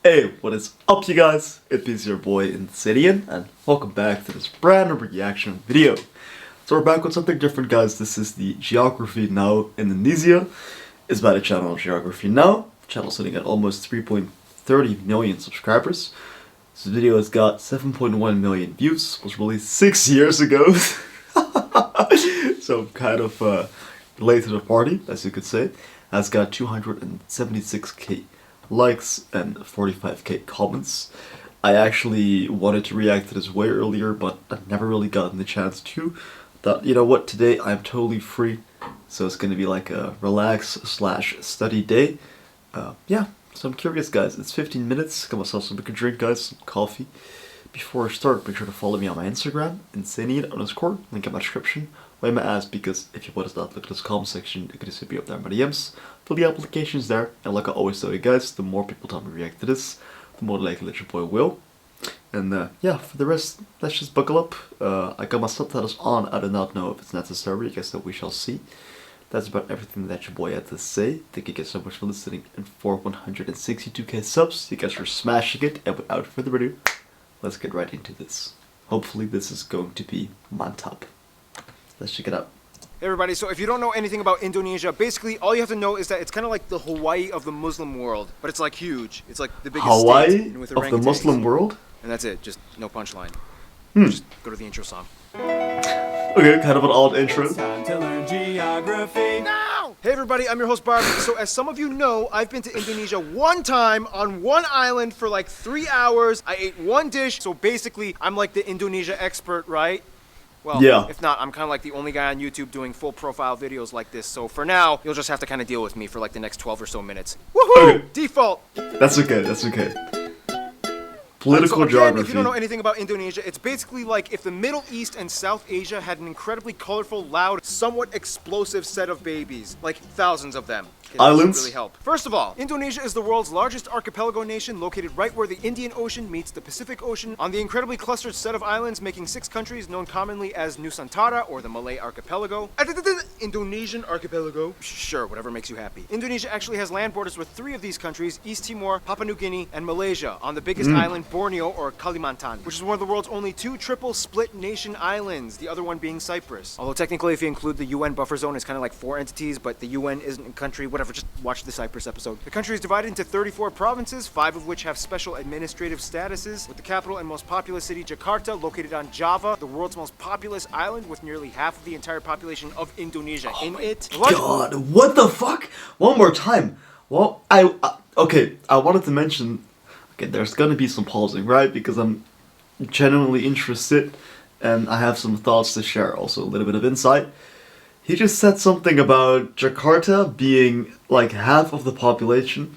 Hey, what is up you guys? It is your boy Cuisine, and welcome back to this brand new reaction video. So we're back with something different, guys. This is the Geography Now Indonesia. It's by the channel Geography Now. The channel sitting at almost 3.30 million subscribers. This video has got 7.1 million views. Was released 6 years ago. So kind of late to the party, as you could say. Has got 276k likes and 45k comments. I actually wanted to react to this way earlier, but I've never really gotten the chance to. Thought, you know what, today I'm totally free, so it's gonna be like a relax/study day. Yeah, so I'm curious, guys. It's 15 minutes. Got myself some big drink, guys, some coffee. Before I start, make sure to follow me on my Instagram, Insaneid_, link in my description. Why am I asked? Because if you want to start look at this comment section, you can just hit me up there in my DMs. Fill the applications there, and like I always tell you guys, the more people tell me to react to this, the more likely that your boy will. And yeah, for the rest, let's just buckle up. I got my subtitles on. I do not know if it's necessary. I guess that we shall see. That's about everything that your boy had to say. Thank you guys so much for listening, and for 162k subs, you guys are smashing it. And without further ado, let's get right into this. Hopefully this is going to be mantap. Let's check it out. Hey everybody, so if you don't know anything about Indonesia, basically all you have to know is that it's kind of like the Hawaii of the Muslim world, but it's like huge. It's like the biggest Hawaii state with of the Muslim world? And that's it, just no punchline. Just go to the intro song. Okay, kind of an odd intro. It's time to learn geography now! Hey everybody, I'm your host Barbie. So as some of you know, I've been to Indonesia one time on one island for like 3 hours. I ate one dish, so basically I'm like the Indonesia expert, right? Well, yeah. If not, I'm kind of like the only guy on YouTube doing full profile videos like this. So for now, you'll just have to kind of deal with me for like the next 12 or so minutes. Woohoo! Okay. Default! That's okay, that's okay. Political so again, geography. If you don't know anything about Indonesia, it's basically like if the Middle East and South Asia had an incredibly colorful, loud, somewhat explosive set of babies. Like thousands of them. Islands? Really help. First of all, Indonesia is the world's largest archipelago nation, located right where the Indian Ocean meets the Pacific Ocean, on the incredibly clustered set of islands, making 6 countries known commonly as Nusantara, or the Malay Archipelago. Indonesian Archipelago. Sure, whatever makes you happy. Indonesia actually has land borders with 3 of these countries, East Timor, Papua New Guinea, and Malaysia, on the biggest island, Borneo, or Kalimantan, which is one of the world's only 2 triple split nation islands, the other one being Cyprus. Although technically, if you include the UN buffer zone, it's kind of like 4 entities, but the UN isn't a country, whatever, just watch the Cyprus episode. The country is divided into 34 provinces, 5 of which have special administrative statuses, with the capital and most populous city, Jakarta, located on Java, the world's most populous island with nearly half of the entire population of Indonesia in it. God, what the fuck? One more time. Well, okay, I wanted to mention, okay, there's gonna be some pausing, right? Because I'm genuinely interested, and I have some thoughts to share, also a little bit of insight. He just said something about Jakarta being like half of the population.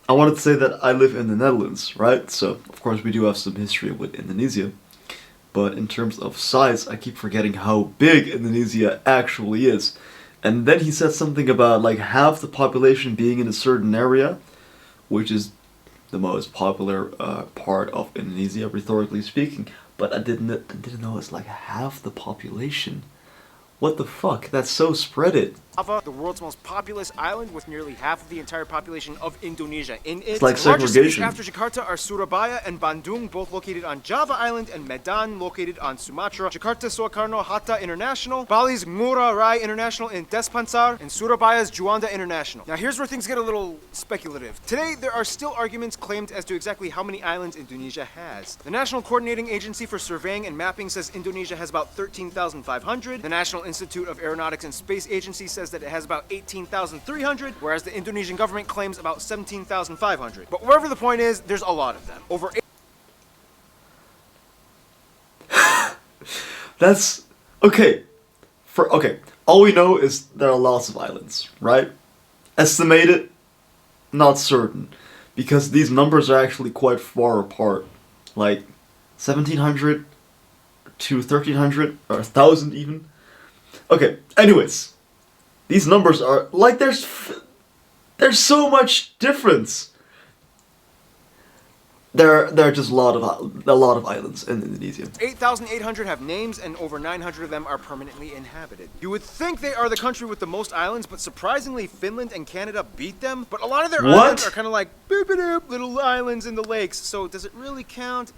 I wanted to say that I live in the Netherlands, right? So, of course, we do have some history with Indonesia. But in terms of size, I keep forgetting how big Indonesia actually is. And then he said something about like half the population being in a certain area, which is the most popular part of Indonesia, rhetorically speaking. But I didn't know it's like half the population. What the fuck? That's so spread it. Java, the world's most populous island with nearly half of the entire population of Indonesia in it. It's like the largest cities segregation. after Jakarta are Surabaya and Bandung, both located on Java Island, and Medan, located on Sumatra. Jakarta Soekarno Hatta International, Bali's Ngurah Rai International in Despansar, and Surabaya's Juanda International. Now here's where things get a little speculative. Today, there are still arguments claimed as to exactly how many islands Indonesia has. The National Coordinating Agency for Surveying and Mapping says Indonesia has about 13,500. The National Institute of Aeronautics and Space Agency says that it has about 18,300, whereas the Indonesian government claims about 17,500. But wherever the point is, there's a lot of them. Over That's okay. Okay, all we know is there are lots of islands, right? Estimated, not certain, because these numbers are actually quite far apart. Like 1,700 to 1,300 or 1,000 even. Okay, anyways, these numbers are like there's so much difference. there are just a lot of islands in Indonesia. 8,800 have names, and over 900 of them are permanently inhabited. You would think they are the country with the most islands, but surprisingly, Finland and Canada beat them. But a lot of their islands are kind of like boop-a-doop, little islands in the lakes. So does it really count?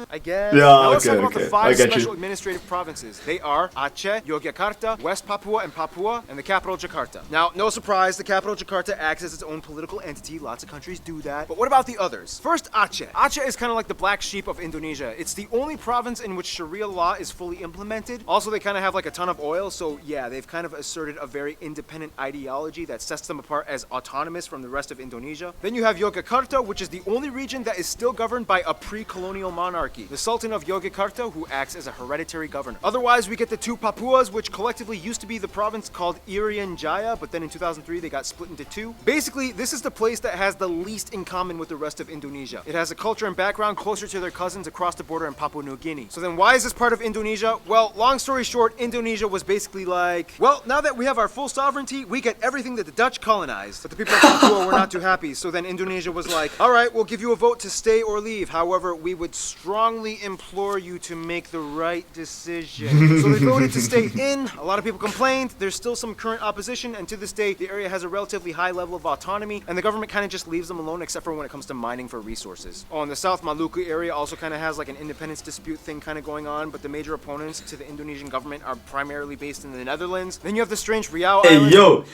I guess. Yeah, now let's talk okay, about the okay. 5 I get special you. administrative provinces. They are Aceh, Yogyakarta, West Papua and Papua, and the capital Jakarta. Now, no surprise, the capital Jakarta acts as its own political entity. Lots of countries do that. But what about the others? First, Aceh. Aceh is kind of like the black sheep of Indonesia. It's the only province in which Sharia law is fully implemented. Also, they kind of have like a ton of oil, so yeah, they've kind of asserted a very independent ideology that sets them apart as autonomous from the rest of Indonesia. Then you have Yogyakarta, which is the only region that is still governed by a pre-colonial monarchy, the Sultan of Yogyakarta, who acts as a hereditary governor. Otherwise, we get the 2 Papuas, which collectively used to be the province called Irian Jaya, but then in 2003 they got split into 2. Basically, this is the place that has the least in common with the rest of Indonesia. It has a culture and background closer to their cousins across the border in Papua New Guinea. So then why is this part of Indonesia? Well, long story short, Indonesia was basically like, well, now that we have our full sovereignty, we get everything that the Dutch colonized. But the people of Papua were not too happy, so then Indonesia was like, all right, we'll give you a vote to stay or leave. However, we would strongly implore you to make the right decision. So they voted to stay in. A lot of people complained. There's still some current opposition, and to this day, the area has a relatively high level of autonomy, and the government kind of just leaves them alone, except for when it comes to mining for resources. Oh, and the South Maluku area also kind of has like an independence dispute thing kind of going on, but the major opponents to the Indonesian government are primarily based in the Netherlands. Then you have the strange Riau Hey, Islands. yo,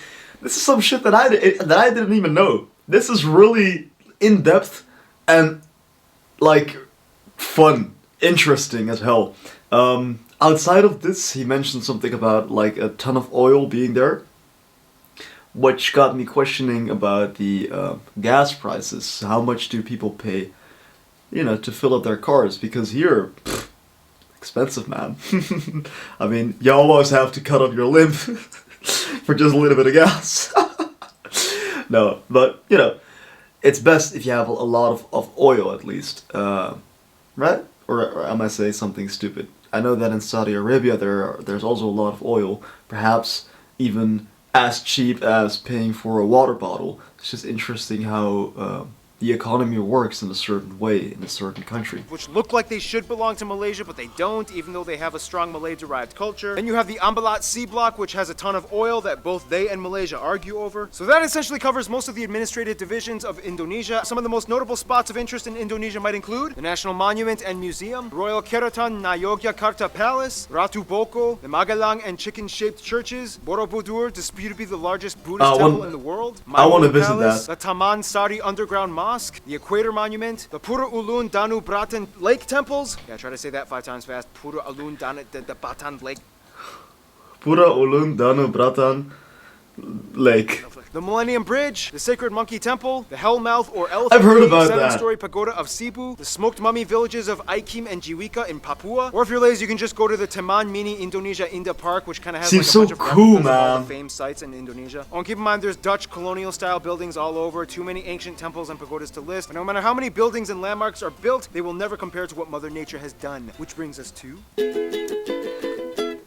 this is some shit that I didn't even know. This is really in depth and like fun, interesting as hell. Outside of this, he mentioned something about like a ton of oil being there, which got me questioning about the gas prices. How much do people pay, to fill up their cars? Because here, expensive, man. I mean, you almost have to cut off your limb for just a little bit of gas. No, but it's best if you have a lot of oil at least, right? Or am I saying something stupid? I know that in Saudi Arabia there's also a lot of oil, perhaps even as cheap as paying for a water bottle. It's just interesting how the economy works in a certain way in a certain country. Which look like they should belong to Malaysia, but they don't, even though they have a strong Malay-derived culture. Then you have the Ambalat Sea Block, which has a ton of oil that both they and Malaysia argue over. So that essentially covers most of the administrative divisions of Indonesia. Some of the most notable spots of interest in Indonesia might include the National Monument and Museum, Royal Keraton na Yogyakarta Palace, Ratu Boko, the Magelang and chicken-shaped churches, Borobudur, disputed to be the largest Buddhist temple in the world, I want to Maimun visit Palace, that. the Taman Sari Underground Mosque, the Equator Monument, the Pura Ulun Danu Bratan Lake Temples. Yeah, try to say that 5 times fast. Pura Ulun Danu Batan Lake. Pura Ulun Danu Bratan Lake. The Millennium Bridge, the Sacred Monkey Temple, the Hellmouth or Elephant I've heard Cave, about that. 7-story pagoda of Cebu, the smoked mummy villages of Aikim and Jiwika in Papua. Or if you're lazy, you can just go to the Taman Mini Indonesia Indah Park, which kind of has Seems like a bunch so of cool, replicas of all man. the famed sites in Indonesia. Oh, and keep in mind, there's Dutch colonial-style buildings all over, too many ancient temples and pagodas to list. But no matter how many buildings and landmarks are built, they will never compare to what Mother Nature has done. Which brings us to...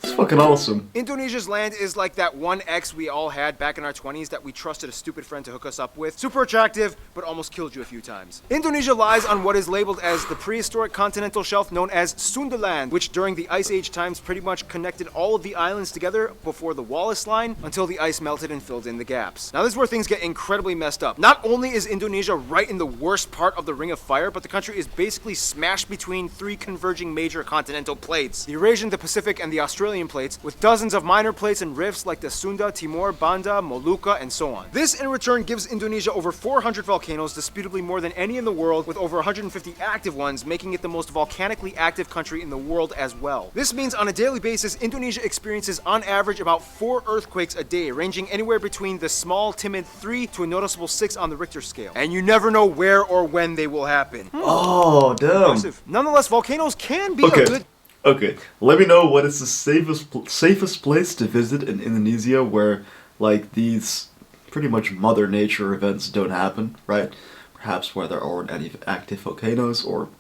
It's fucking awesome. Indonesia's land is like that one ex we all had back in our 20s that we trusted a stupid friend to hook us up with. Super attractive, but almost killed you a few times. Indonesia lies on what is labeled as the prehistoric continental shelf known as Sundaland, which during the Ice Age times pretty much connected all of the islands together before the Wallace Line until the ice melted and filled in the gaps. Now this is where things get incredibly messed up. Not only is Indonesia right in the worst part of the Ring of Fire, but the country is basically smashed between 3 converging major continental plates. The Eurasian, the Pacific, and the Australian plates, with dozens of minor plates and rifts like the Sunda, Timor, Banda, Molucca, and so on. This in return gives Indonesia over 400 volcanoes, disputably more than any in the world, with over 150 active ones, making it the most volcanically active country in the world as well. This means on a daily basis, Indonesia experiences on average about 4 earthquakes a day, ranging anywhere between the small, timid 3 to a noticeable 6 on the Richter scale. And you never know where or when they will happen. Oh, damn. Impressive. Nonetheless, volcanoes can be a good... Okay, let me know what is the safest place to visit in Indonesia where, like, these pretty much Mother Nature events don't happen, right? Perhaps where there aren't any active volcanoes or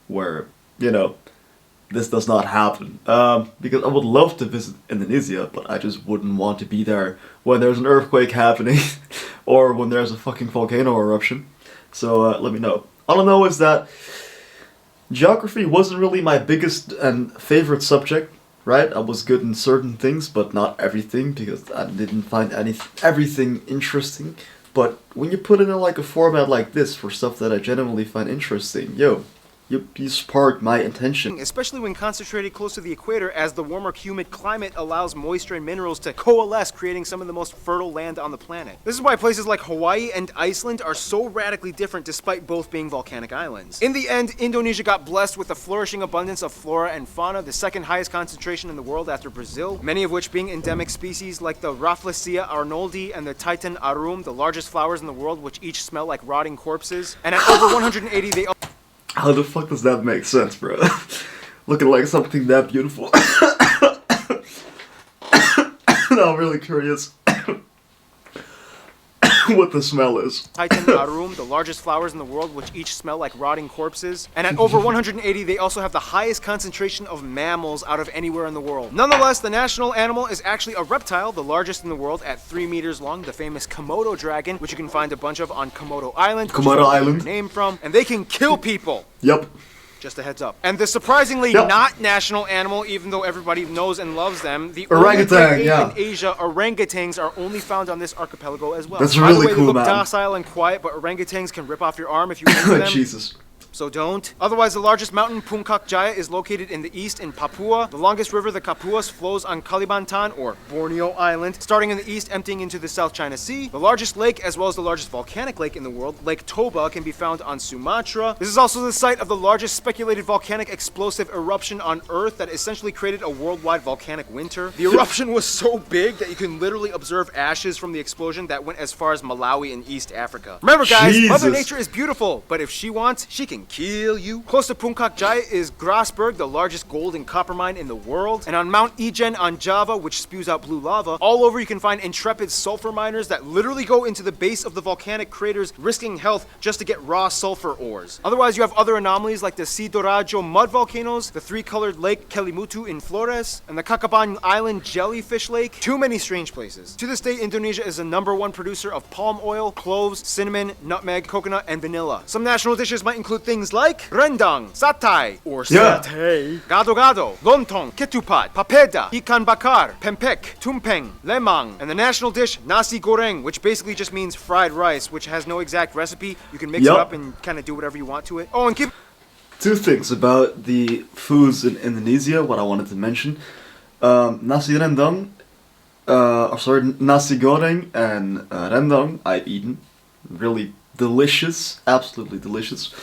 where, this does not happen. Because I would love to visit Indonesia, but I just wouldn't want to be there when there's an earthquake happening or when there's a fucking volcano eruption. So let me know. All I know is that geography wasn't really my biggest and favorite subject, right? I was good in certain things, but not everything, because I didn't find everything interesting. But when you put it in like a format like this for stuff that I genuinely find interesting, you spark my attention. Especially when concentrated close to the equator, as the warmer, humid climate allows moisture and minerals to coalesce, creating some of the most fertile land on the planet. This is why places like Hawaii and Iceland are so radically different despite both being volcanic islands. In the end, Indonesia got blessed with a flourishing abundance of flora and fauna, the second highest concentration in the world after Brazil, many of which being endemic species like the Rafflesia arnoldi and the Titan arum, the largest flowers in the world, which each smell like rotting corpses. And at over 180, they... How the fuck does that make sense, bro? Looking like something that beautiful. Now I'm really curious what the smell is. Titan arum, the largest flowers in the world, which each smell like rotting corpses. And at over 180, they also have the highest concentration of mammals out of anywhere in the world. Nonetheless, the national animal is actually a reptile, the largest in the world at 3 meters long, the famous Komodo dragon, which you can find a bunch of on Komodo Island. Komodo Island. Name from, and they can kill people. Yep. Just a heads up. And the surprisingly Yep. not national animal, even though everybody knows and loves them, the Orangutan, only great yeah. ape in Asia, orangutans are only found on this archipelago as well. That's By really the way, cool, they look man. docile and quiet, but orangutans can rip off your arm if you anger them. Jesus. So don't. Otherwise, the largest mountain, Puncak Jaya, is located in the east in Papua. The longest river, the Kapuas, flows on Kalimantan, or Borneo Island, starting in the east, emptying into the South China Sea. The largest lake, as well as the largest volcanic lake in the world, Lake Toba, can be found on Sumatra. This is also the site of the largest speculated volcanic explosive eruption on Earth that essentially created a worldwide volcanic winter. The eruption was so big that you can literally observe ashes from the explosion that went as far as Malawi in East Africa. Remember, guys, Mother Jesus. Nature is beautiful, but if she wants, she can kill you. Close to Puncak Jaya is Grasberg, the largest gold and copper mine in the world. And on Mount Ijen on Java, which spews out blue lava, all over you can find intrepid sulfur miners that literally go into the base of the volcanic craters, risking health just to get raw sulfur ores. Otherwise, you have other anomalies like the Sidorajo mud volcanoes, the three-colored lake Kelimutu in Flores, and the Kakaban Island jellyfish lake. Too many strange places. To this day, Indonesia is the #1 producer of palm oil, cloves, cinnamon, nutmeg, coconut, and vanilla. Some national dishes might include things like rendang, satay, or Yeah. satay, gado-gado, lontong, ketupat, papeda, ikan bakar, pempek, tumpeng, lemang, and the national dish nasi goreng, which basically just means fried rice, which has no exact recipe. You can mix Yup. it up and kind of do whatever you want to it. Oh, and keep... Two things about the foods in Indonesia, what I wanted to mention. Nasi rendang, nasi goreng and rendang I've eaten. Really delicious, absolutely delicious.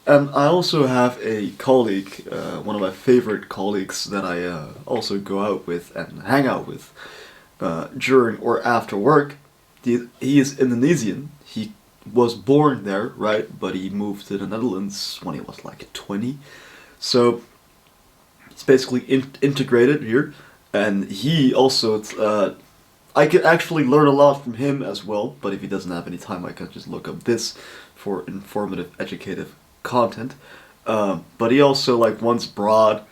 And I also have a colleague, one of my favorite colleagues that I also go out with and hang out with during or after work. He is Indonesian. He was born there, right? But he moved to the Netherlands when he was like 20. So he's basically integrated here. And he also, I could actually learn a lot from him as well. But if he doesn't have any time, I can just look up this for informative, educative content. But he also like once brought,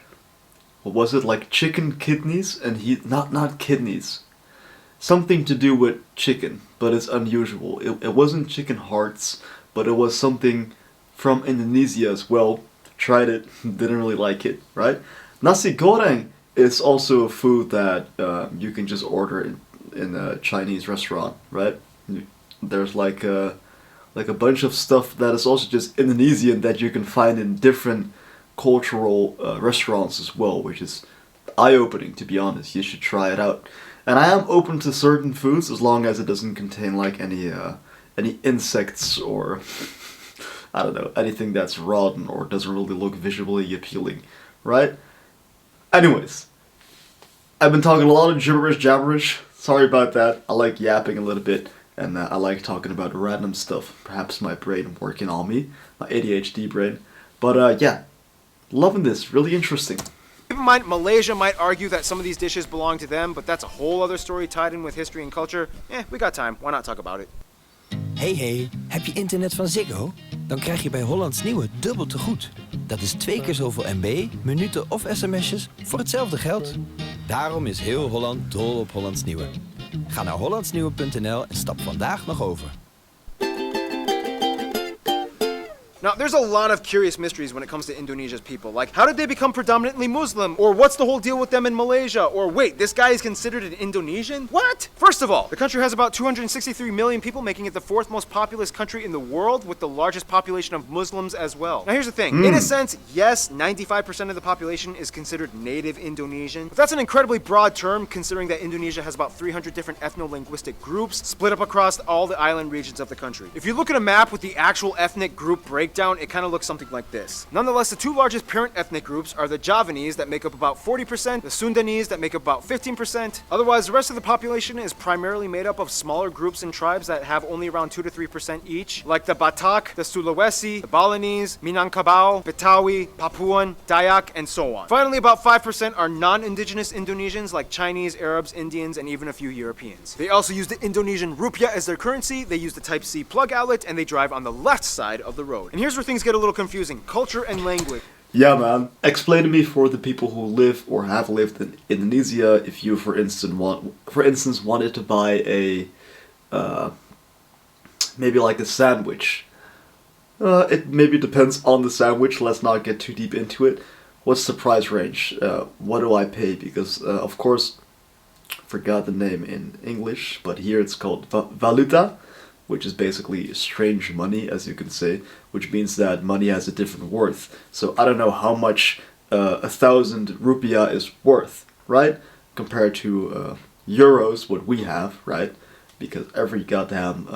what was it, like chicken kidneys, and he not kidneys, something to do with chicken, but it's unusual. It wasn't chicken hearts, but it was something from Indonesia as well. Tried it, didn't really like it, right? Nasi goreng is also a food that you can just order in a Chinese restaurant, right? There's like a bunch of stuff that is also just Indonesian that you can find in different cultural restaurants as well, which is eye-opening, to be honest. You should try it out. And I am open to certain foods as long as it doesn't contain like any insects or I don't know, anything that's rotten or doesn't really look visually appealing, right? Anyways, I've been talking a lot of jabberish. Sorry about that. I like yapping a little bit. And I like talking about random stuff. Perhaps my brain working on me. My ADHD brain. But yeah, loving this. Really interesting. Keep in mind, Malaysia might argue that some of these dishes belong to them, but that's a whole other story tied in with history and culture. We got time. Why not talk about it? Hey, heb je internet van Ziggo? Dan krijg je bij Hollands Nieuwe dubbel te goed. Dat is 2 keer zoveel MB, minuten of sms'jes voor hetzelfde geld. Daarom is heel Holland dol op Hollands Nieuwe. Ga naar hollandsnieuwe.nl en stap vandaag nog over. Now, there's a lot of curious mysteries when it comes to Indonesia's people, like how did they become predominantly Muslim, or what's the whole deal with them in Malaysia, or wait, this guy is considered an Indonesian? What? First of all, the country has about 263 million people, making it the fourth most populous country in the world, with the largest population of Muslims as well. Now here's the thing, in a sense, yes, 95% of the population is considered native Indonesian, but that's an incredibly broad term considering that Indonesia has about 300 different ethno-linguistic groups split up across all the island regions of the country. If you look at a map with the actual ethnic group breakdown, it kind of looks something like this. Nonetheless, the two largest parent ethnic groups are the Javanese that make up about 40%, the Sundanese that make up about 15%. Otherwise, the rest of the population is primarily made up of smaller groups and tribes that have only around 2 to 3% each, like the Batak, the Sulawesi, the Balinese, Minangkabau, Betawi, Papuan, Dayak, and so on. Finally, about 5% are non-indigenous Indonesians like Chinese, Arabs, Indians, and even a few Europeans. They also use the Indonesian rupiah as their currency, they use the Type-C plug outlet, and they drive on the left side of the road. And here's where things get a little confusing. Culture and language. Yeah, man. Explain to me for the people who live or have lived in Indonesia, if you, for instance, wanted to buy a, maybe like a sandwich. It maybe depends on the sandwich, let's not get too deep into it. What's the price range? What do I pay? Because, of course, forgot the name in English, but here it's called valuta, which is basically strange money, as you can say, which means that money has a different worth. So I don't know how much 1,000 rupiah is worth, right? Compared to euros, what we have, right? Because every goddamn,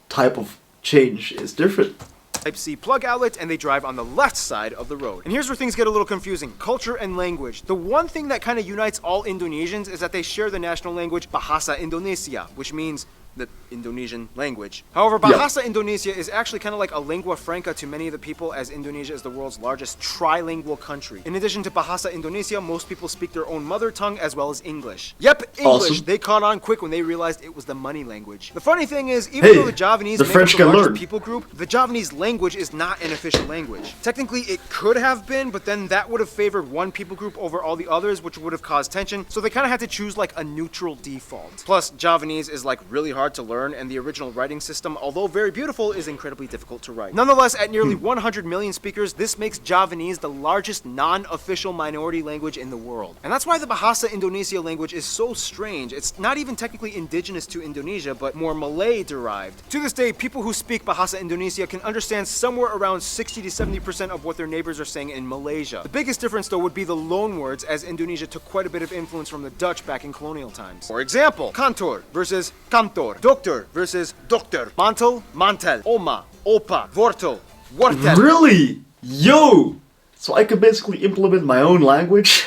type of change is different. Type-C plug outlet, and they drive on the left side of the road. And here's where things get a little confusing. Culture and language. The one thing that kind of unites all Indonesians is that they share the national language Bahasa Indonesia, which means the Indonesian language. However, Bahasa Indonesia is actually kind of like a lingua franca to many of the people, as Indonesia is the world's largest trilingual country. In addition to Bahasa Indonesia, most people speak their own mother tongue as well as English. Yep, English. Awesome. They caught on quick when they realized it was the money language. The funny thing is, even though the Javanese make up the largest people group, the Javanese language is not an official language. Technically, it could have been, but then that would have favored one people group over all the others, which would have caused tension, so they kind of had to choose like a neutral default. Plus, Javanese is like really hard to learn, and the original writing system, although very beautiful, is incredibly difficult to write. Nonetheless, at nearly 100 million speakers, this makes Javanese the largest non-official minority language in the world. And that's why the Bahasa Indonesia language is so strange. It's not even technically indigenous to Indonesia, but more Malay-derived. To this day, people who speak Bahasa Indonesia can understand somewhere around 60 to 70% of what their neighbors are saying in Malaysia. The biggest difference, though, would be the loan words, as Indonesia took quite a bit of influence from the Dutch back in colonial times. For example, kantor versus kantor, doctor versus doctor, mantel, mantel, oma, opa, wortel, wortel. Really? Yo! So I could basically implement my own language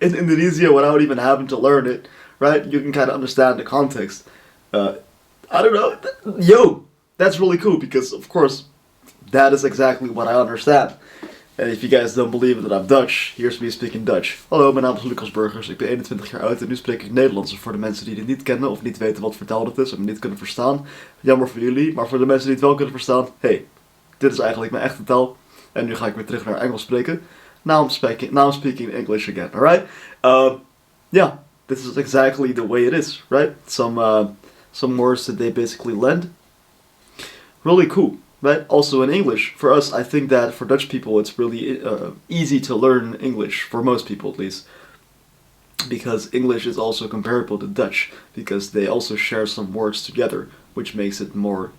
in Indonesia without even having to learn it, right? You can kind of understand the context. I don't know. Yo! That's really cool because, of course, that is exactly what I understand. En if you guys don't believe that I'm Dutch, here's me speaking Dutch. Hallo, mijn naam is Lucas Burgers, ik ben 21 jaar oud en nu spreek ik Nederlands. Voor de mensen die dit niet kennen of niet weten wat vertaald het is en me niet kunnen verstaan, jammer voor jullie. Maar voor de mensen die het wel kunnen verstaan, hey, dit is eigenlijk mijn echte taal. En nu ga ik weer terug naar Engels spreken. Now I'm speaking English again, alright? Yeah, this is exactly the way it is, right? Some words that they basically lend. Really cool. Right? Also in English, for us, I think that for Dutch people it's really easy to learn English, for most people at least, because English is also comparable to Dutch, because they also share some words together, which makes it more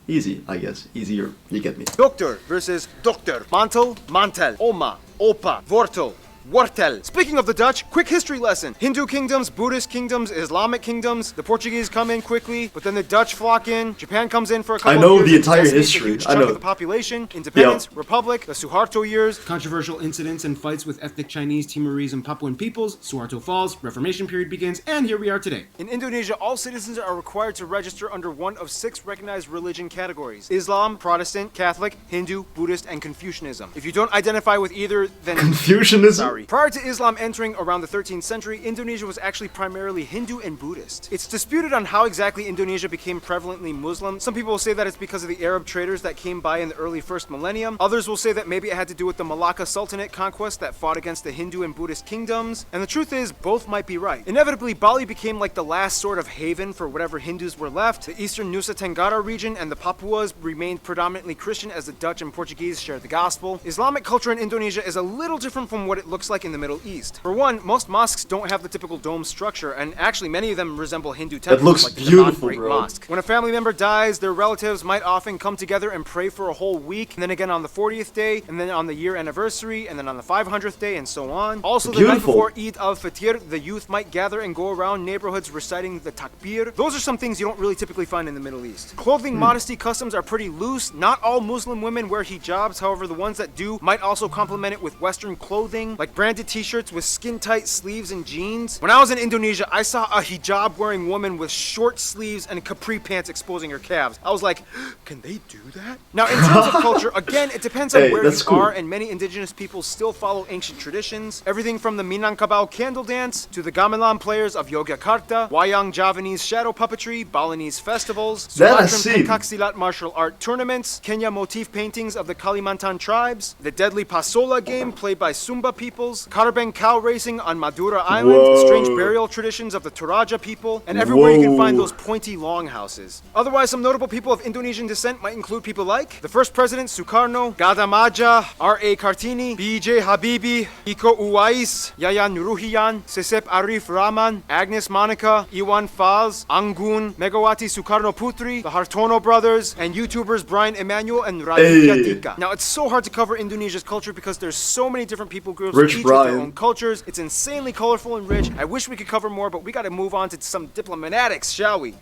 easy, I guess. Easier, you get me. Doctor versus doctor, mantel, mantel, oma, opa, wortel, wortel. Speaking of the Dutch, quick history lesson. Hindu kingdoms, Buddhist kingdoms, Islamic kingdoms. The Portuguese come in quickly, but then the Dutch flock in. Japan comes in for a couple of years. I know the entire history. A huge chunk of the population. Independence, Republic, the Suharto years. Controversial incidents and fights with ethnic Chinese, Timorese, and Papuan peoples. Suharto falls, Reformation period begins, and here we are today. In Indonesia, all citizens are required to register under one of 6 recognized religion categories: Islam, Protestant, Catholic, Hindu, Buddhist, and Confucianism. If you don't identify with either, then Confucianism? Sorry. Prior to Islam entering around the 13th century, Indonesia was actually primarily Hindu and Buddhist. It's disputed on how exactly Indonesia became prevalently Muslim. Some people will say that it's because of the Arab traders that came by in the early first millennium. Others will say that maybe it had to do with the Malacca Sultanate conquest that fought against the Hindu and Buddhist kingdoms. And the truth is, both might be right. Inevitably, Bali became like the last sort of haven for whatever Hindus were left. The eastern Nusa Tenggara region and the Papuas remained predominantly Christian as the Dutch and Portuguese shared the gospel. Islamic culture in Indonesia is a little different from what it looks like in the Middle East. For one, most mosques don't have the typical dome structure, and actually many of them resemble Hindu temples. It looks like the beautiful, Great bro. Mosque. When a family member dies, their relatives might often come together and pray for a whole week, and then again on the 40th day, and then on the year anniversary, and then on the 500th day, and so on. Also, the night Beautiful. before Eid al-Fitr, the youth might gather and go around neighborhoods reciting the takbir. Those are some things you don't really typically find in the Middle East. Clothing modesty customs are pretty loose. Not all Muslim women wear hijabs, however, the ones that do might also complement it with Western clothing, like branded t-shirts with skin-tight sleeves and jeans. When I was in Indonesia, I saw a hijab-wearing woman with short sleeves and capri pants exposing her calves. I was like, can they do that? Now, in terms of culture, again, it depends on Hey, where you that's cool. are, and many indigenous peoples still follow ancient traditions. Everything from the Minangkabau candle dance to the gamelan players of Yogyakarta, Wayang Javanese shadow puppetry, Balinese festivals, That I Sumatran see. pencaksilat martial art tournaments, Kenya motif paintings of the Kalimantan tribes, the deadly Pasola game played by Sumba peoples, Karabeng cow racing on Madura Island, Whoa. strange burial traditions of the Toraja people, and everywhere you can find Whoa. those pointy longhouses. Otherwise, some notable people of Indonesian descent might include people like the first president Sukarno, Gadamaja, R.A. Kartini, B.J. Habibie, Iko Uwais, Yayan Nuruhian, Sesep Arif Rahman, Agnes Monica, Iwan Faz, Anggun, Megawati Sukarno Putri, the Hartono brothers, and YouTubers Brian Emanuel and Raditya Hey. Dika. Now, it's so hard to cover Indonesia's culture because there's so many different people groups, Rich each with their Brian. own cultures. It's insanely colorful and rich. I wish we could cover more, but we gotta move on to some diplomatics, shall we?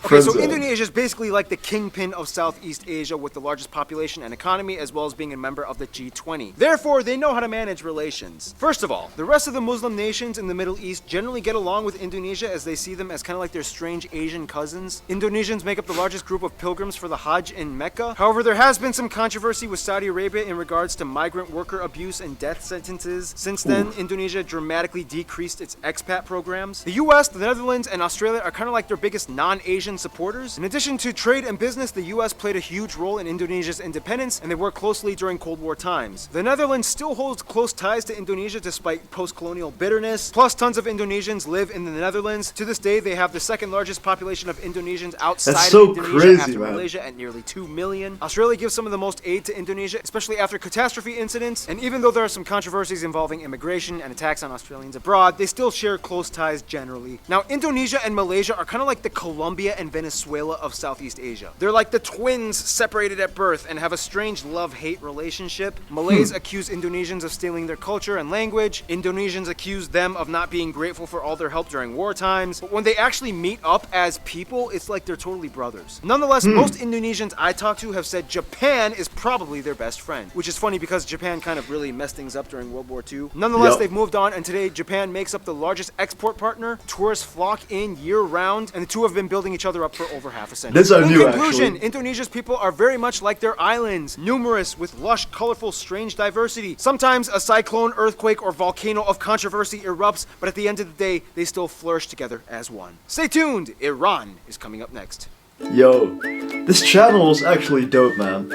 Okay, so Friendzone. Indonesia is basically like the kingpin of Southeast Asia with the largest population and economy, as well as being a member of the G20. Therefore, they know how to manage relations. First of all, the rest of the Muslim nations in the Middle East generally get along with Indonesia as they see them as kind of like their strange Asian cousins. Indonesians make up the largest group of pilgrims for the Hajj in Mecca. However, there has been some controversy with Saudi Arabia in regards to migrant worker abuse and death sentences. Since then, Indonesia dramatically decreased its expat programs. The US, the Netherlands, and Australia are kind of like their biggest non-Asian supporters. In addition to trade and business, the US played a huge role in Indonesia's independence, and they worked closely during Cold War times. The Netherlands still holds close ties to Indonesia despite post-colonial bitterness. Plus, tons of Indonesians live in the Netherlands. To this day, they have the second largest population of Indonesians outside That's so of Indonesia crazy, after man. Malaysia at nearly 2 million. Australia gives some of the most aid to Indonesia, especially after catastrophe incidents. And even though there are some controversies involving immigration and attacks on Australians abroad, they still share close ties generally. Now, Indonesia and Malaysia are kind of like the Colombia and Venezuela of Southeast Asia. They're like the twins separated at birth and have a strange love-hate relationship. Malays accuse Indonesians of stealing their culture and language. Indonesians accuse them of not being grateful for all their help during war times. But when they actually meet up as people, it's like they're totally brothers. Nonetheless, most Indonesians I talk to have said Japan is probably their best friend, which is funny because Japan kind of really messed things up during World War II. Nonetheless, Yep. they've moved on, and today Japan makes up the largest export partner. Tourists flock in year-round, and the two have been building each other up for over half a century. This I In knew, conclusion, actually. Indonesia's people are very much like their islands, numerous with lush, colorful, strange diversity. Sometimes a cyclone, earthquake, or volcano of controversy erupts, but at the end of the day, they still flourish together as one. Stay tuned, Iran is coming up next. Yo, this channel is actually dope, man.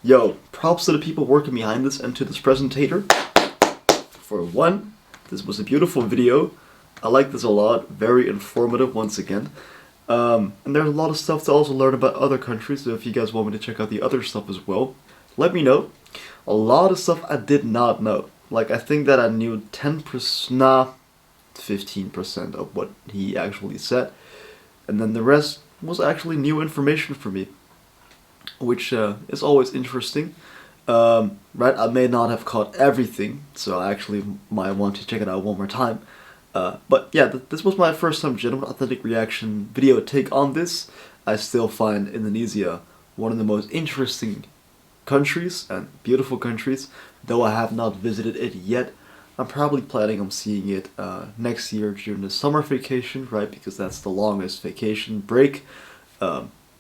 Yo, props to the people working behind this and to this presentator. For one, this was a beautiful video. I like this a lot. Very informative once again. And there's a lot of stuff to also learn about other countries, so if you guys want me to check out the other stuff as well, let me know. A lot of stuff I did not know. Like, I think that I knew 10%, nah, 15% of what he actually said. And then the rest was actually new information for me, which is always interesting. Right, I may not have caught everything, so I actually might want to check it out one more time. But yeah, this was my first time genuine authentic reaction video take on this. I still find Indonesia one of the most interesting countries and beautiful countries, though I have not visited it yet. I'm probably planning on seeing it next year during the summer vacation, right, because that's the longest vacation break,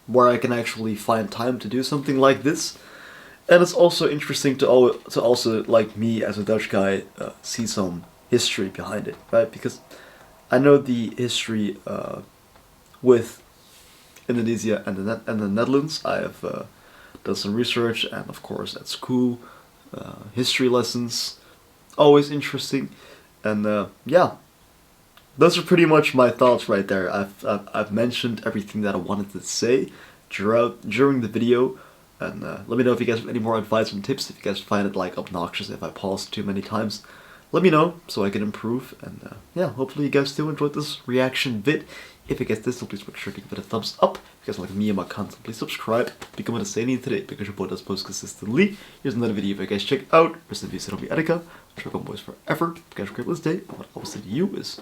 where I can actually find time to do something like this. And it's also interesting to also, like me as a Dutch guy, see some history behind it, right? Because I know the history with Indonesia and the Netherlands. I have done some research, and of course at school, history lessons, always interesting. And yeah, those are pretty much my thoughts right there. I've mentioned everything that I wanted to say during the video. And let me know if you guys have any more advice and tips. If you guys find it like obnoxious if I pause too many times, let me know so I can improve. And yeah, hopefully you guys still enjoyed this reaction vid. If you guys did, so please make sure to give it a thumbs up. If you guys like me and my content, please subscribe. Become a Say today because your boy does post consistently. Here's another video if you guys check out. Rest in peace, it'll be Etika. Dragon Boys forever. If you guys have a great day, and what I will say to you is